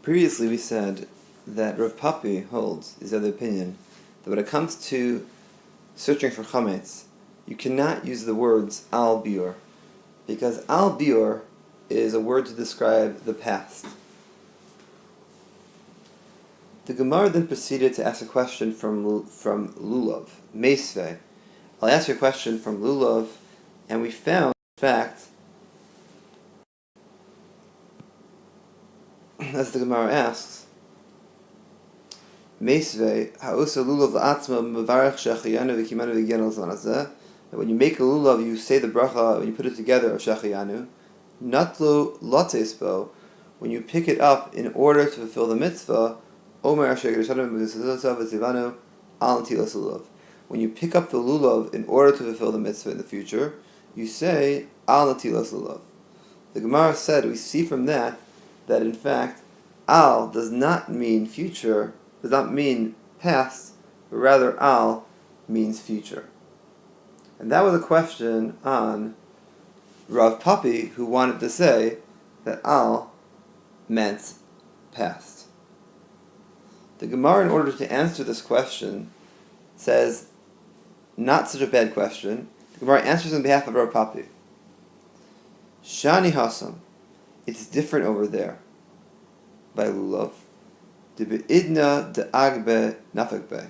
Previously we said that Rav Papi holds, is the other opinion, that when it comes to searching for chametz, you cannot use the words al biur, because al biur is a word to describe the past. The Gemara then proceeded to ask a question from lulav, meisvei. I'll ask you a question from lulav, and we found, in fact, as the Gemara asks, meisvei ha'usa lulav la'atzma mevarech shechiyanu v'kimanu v'gyanu l'zmanazeh. That when you make a lulav, you say the bracha when you put it together of shechiyanu. Natlo latesbo, when you pick it up in order to fulfill the mitzvah. Omer asher gereshanu v'zivanu al netilas lulav. When you pick up the lulav in order to fulfill the mitzvah in the future, you say al netilas lulav. The Gemara said we see from that in fact al does not mean future, does not mean past, but rather al means future. And that was a question on Rav Papi, who wanted to say that al meant past. The Gemara, in order to answer this question, says, not such a bad question. The Gemara answers on behalf of Rav Papi. Shani Hasam, it's different over there by lulav. Idna de agbe nafakbe,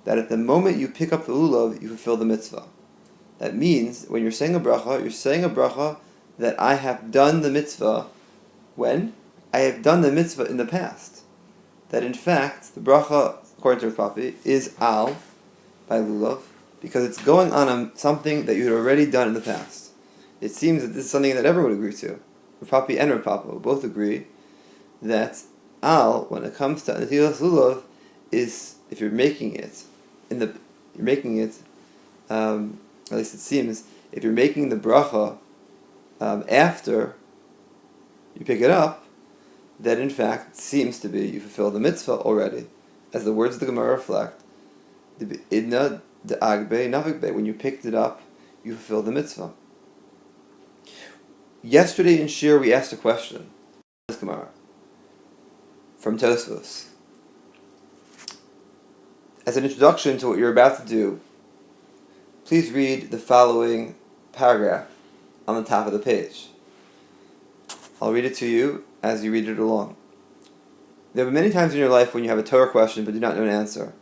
that at the moment you pick up the lulav, you fulfill the mitzvah. That means when you're saying a bracha that I have done the mitzvah. When? I have done the mitzvah in the past. That in fact, the bracha, according to Rav Papi, is al by lulav, because it's going on something that you had already done in the past. It seems that this is something that everyone would agree to. Rav Papi and Rav Papa both agree that al, when it comes to netilas lulav, is if you're making it at least it seems, if you're making the bracha after you pick it up, that in fact seems to be you fulfill the mitzvah already, as the words of the Gemara reflect. Idna de agbe navikbe, when you picked it up, you fulfill the mitzvah. Yesterday in Shir we asked a question, this Gemara, from Tosafos. As an introduction to what you're about to do, please read the following paragraph on the top of the page. I'll read it to you as you read it along. There have been many times in your life when you have a Torah question but do not know an answer.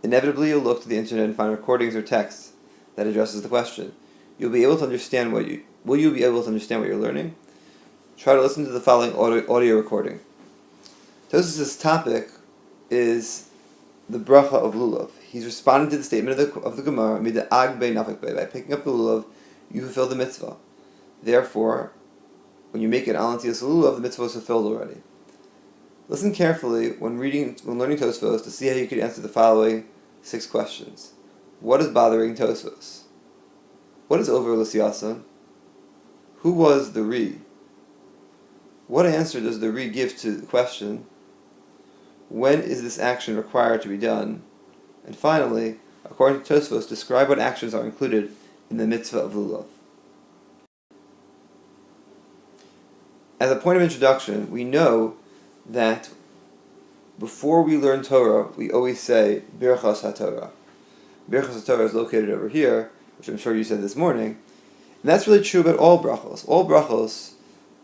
Inevitably, you'll look to the internet and find recordings or texts that addresses the question. Will you be able to understand what you're learning? Try to listen to the following audio recording. Tosafos' topic is the bracha of lulav. He's responding to the statement of the Gemara, by picking up the lulav, you fulfill the mitzvah. Therefore, when you make it al netilas lulav, the mitzvah is fulfilled already. Listen carefully when learning Tosafos to see how you could answer the following 6 questions. What is bothering Tosafos? What is over l'siyasan? Who was the Ri? What answer does the Ri give to the question? When is this action required to be done? And finally, according to Tosafos, describe what actions are included in the mitzvah of lulav. As a point of introduction, we know that before we learn Torah, we always say Birchas HaTorah. Birchas HaTorah is located over here, which I'm sure you said this morning. And that's really true about all brachos. All brachos,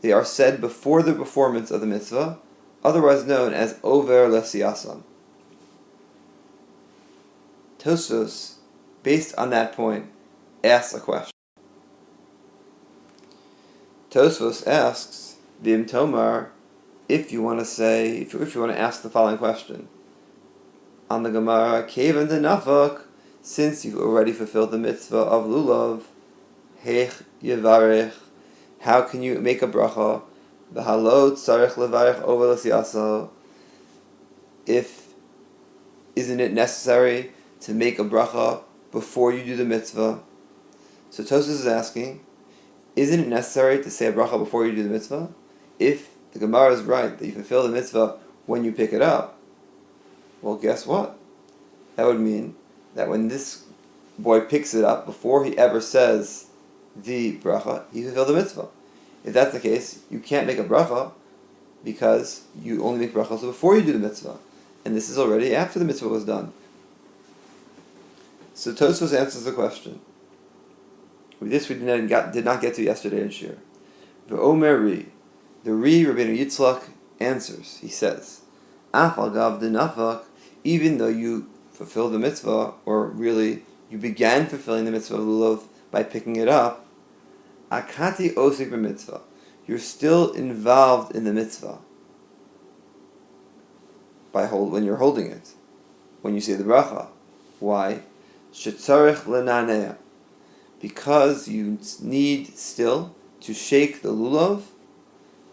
they are said before the performance of the mitzvah, otherwise known as over l'siyasan. Tosafos, based on that point, asks a question. Tosafos asks, V'im Tomar, if you want to ask the following question. On the Gemara, Kevan de Nafak, since you've already fulfilled the mitzvah of lulav, Heich Yevarech, how can you make a bracha? V'halot tzarech levarech over l'siyasa, isn't it necessary to make a bracha before you do the mitzvah? So Tosafos is asking, isn't it necessary to say a bracha before you do the mitzvah? If the Gemara is right that you fulfill the mitzvah when you pick it up, well, guess what? That would mean that when this boy picks it up, before he ever says the bracha, he fulfilled the mitzvah. If that's the case, you can't make a bracha because you only make bracha before you do the mitzvah. And this is already after the mitzvah was done. So Tosafos answers the question. This we did not get to yesterday in Shir. V'omer Ri. The Rabbeinu Yitzchak, answers. He says, Af al gav denafak, even though you fulfill the mitzvah, or really you began fulfilling the mitzvah of lulav by picking it up, akati osik b'mitzvah. You're still involved in the mitzvah when you're holding it, when you say the bracha. Why? Shetzarech lenanea. Because you need still to shake the lulav,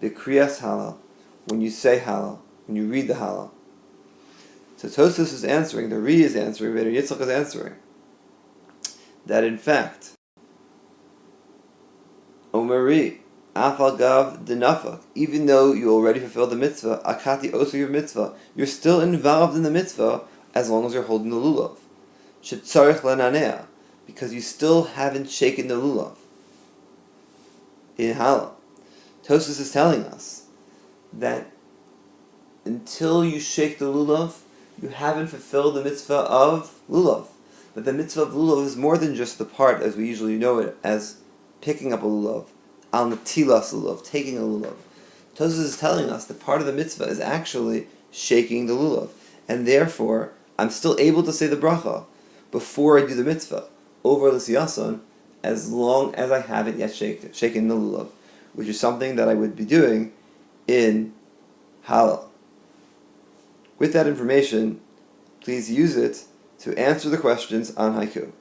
the kriyas halal, when you say halal, when you read the halal. So Tosafos is answering, the Ri is answering, Rabbeinu Yitzchak is answering, that in fact, Omer Ri, Afal Gav Denafak, even though you already fulfilled the mitzvah, Akati Osir mitzvah, you're still involved in the mitzvah as long as you're holding the lulav. Shetzarech lananea, because you still haven't shaken the lulav in halal. Tosafos is telling us that until you shake the lulav, you haven't fulfilled the mitzvah of lulav. But the mitzvah of lulav is more than just the part, as we usually know it, as picking up a lulav, al natilas lulav, taking a lulav. Tosafos is telling us that part of the mitzvah is actually shaking the lulav. And therefore, I'm still able to say the bracha before I do the mitzvah, over l'siyason, as long as I haven't yet shaken the lulav, which is something that I would be doing in halal. With that information, please use it to answer the questions on haiku.